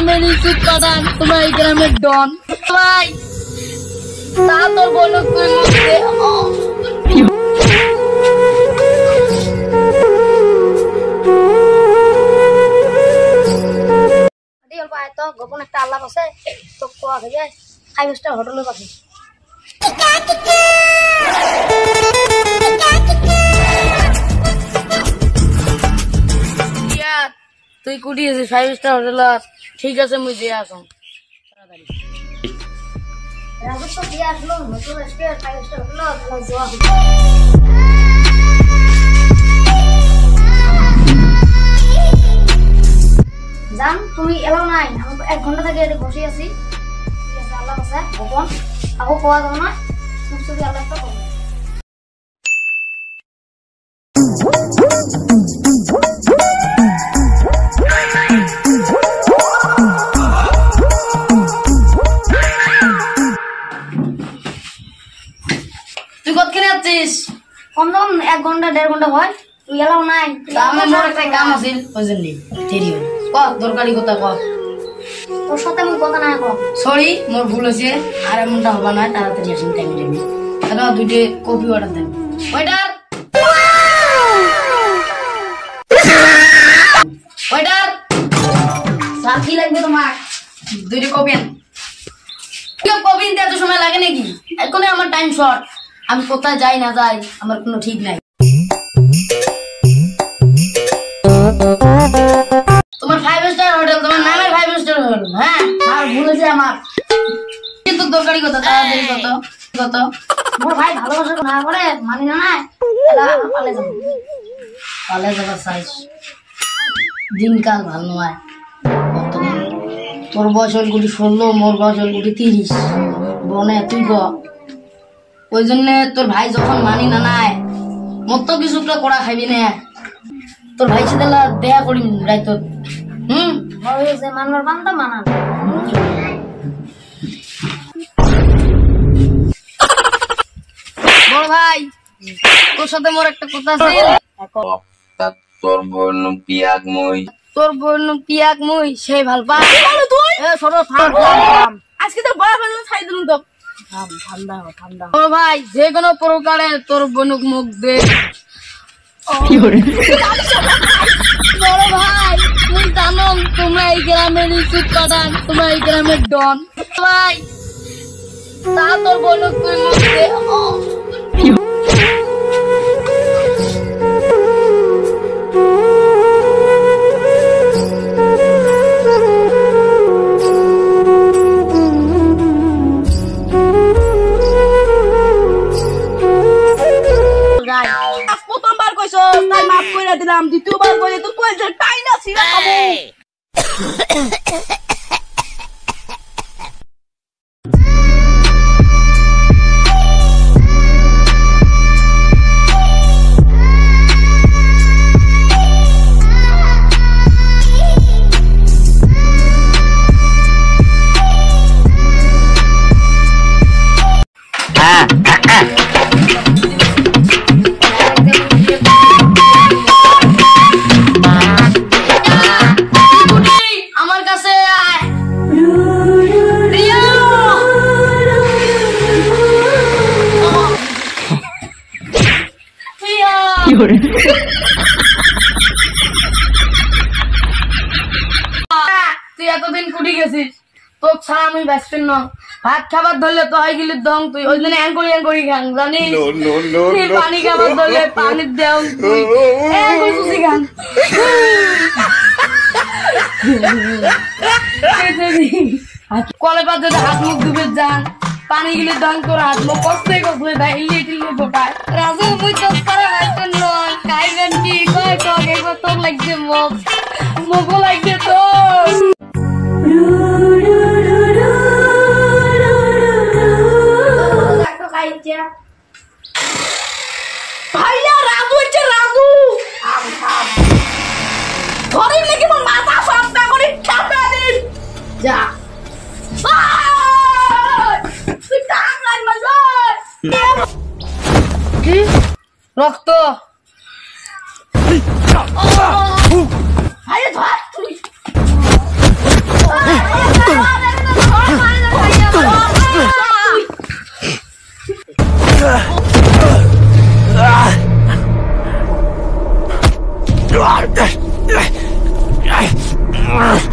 গ্রামের ইসুক পাঠান, তোমার এই গ্রামের ডন। ভাই তা তোর বলো তুই মুখে তো গোপন একটা আল্লাহ আছে তো কোয়া থেকে 5 স্টার হোটেলে পাঠাই। তুই কুটি আছে 5 স্টার হোটেল? ঠিক আছে মুই দিয়ে আসুন তাড়াতাড়ি। রাজস্ব দিয়ে আসলো হোটেল স্টে 5 স্টার হোটেল তাহলে যাওয়া হবে। জান তুমি এলাও নাই, আমি 1 ঘন্টা থেকে এখানে বসে আছি। ঠিক আছে আল্লাহ আছে গোপন আগো কোয়া দাও না সুসুরি আল্লাহ একটা করো। তুই কতক্ষণে আছিস? কম 1 ঘন্টা 1.5 ঘন্টা হয়। তুই এলাও নাই, আমার মোর একটা কাম আছে বুঝলি দেরি হল। ক দরকারি কথা ক। তোর সাথে আমি কথা না কম। সরি মোর ভুল হয়েছে, আর এমনটা হবে না, তাড়াতাড়ি আসেন টাইমে টাইমে। দাদা 2টি কফি অর্ডার দেন। ওয়েটার ওয়েটার স্যার কি লাগবে তোমার? 2টি কফি আন। কফি দিতে এত সময় লাগে নাকি? এখনই আমার টাইম শর্ট, আমি কোথায় যাই না যাই আমার কোনো ঠিক নাই। তোমার 5 স্টার হোটেল, তোমার নামের 5 স্টার হোটেল। হ্যাঁ আর ভুলেছে আমার কিন্তু দরকারি কথা তাড়াতাড়ি কত মোর ভাই ভালোবাসা না করে মানি না নাই এটা পালে যাবার সাইজ দিনকাল ভালো নয়। তোর বয়স হল 16, মোর বয়স হল 30 বনে তুই ক। ওই জন্য তোর ভাই যখন মানি না নাই মোর তো কিছু করা খাইবি না। তোর ভাই সাথে দেখা করি রাইত মানবার বান্ধা মানা। বড় ভাই তোর সাথে মোর একটা কথা আছে। তোর বোন পিয়াক মই সেই ভাল পা আজকে তো বড় ছাই দিলুম তো ঠান্ডা ঠান্ডা। বড় ভাই যে কোনো প্রকারে তোর বোনক মুখ দে। বড় ভাই তুই জানো তোমরা এই গ্রামের ইসুক পাঠান, তোমার এই গ্রামের ডন। ভাই তা তোর বোনক তুই মুখ দে। প্রথমবার কইছো তাই মাফ করে দিলাম, দ্বিতীয়বার কইলে তো কইছে টাই না ছিড়া খাবো। তুই এতদিন কুটি গেছিস, তোর ছাড়া আমি বেস্ট ফ্রেন্ড ন। ভাত খাবার ধরলে তো হয় গেলি দং, তুই ওই জন্য অ্যাঙ্করি খান জানিস। পানি খাবার ধরলে পানির দেও তুই অ্যাঙ্করি খান। কলে পাত যদি হাত মুখ ধুবে যান পানি গেলে দং তোর হাত মুখ কষ্টই কষ্ট দেয় ইল্লি টিল্লি বোটায়। রাজু মুই তোর ছাড়া হাত নয় খাইবেন কি কয় টক একবার তোর লাগছে মুখও লাগছে তোর। ভাইয়া রাজু হচ্ছে রাজু ধরে নাকি মোর মাথা সাপটা করে চাপা দিন যা তুই টান নাই মজা কি রক্ত ভাইয়া ধর তুই Ah!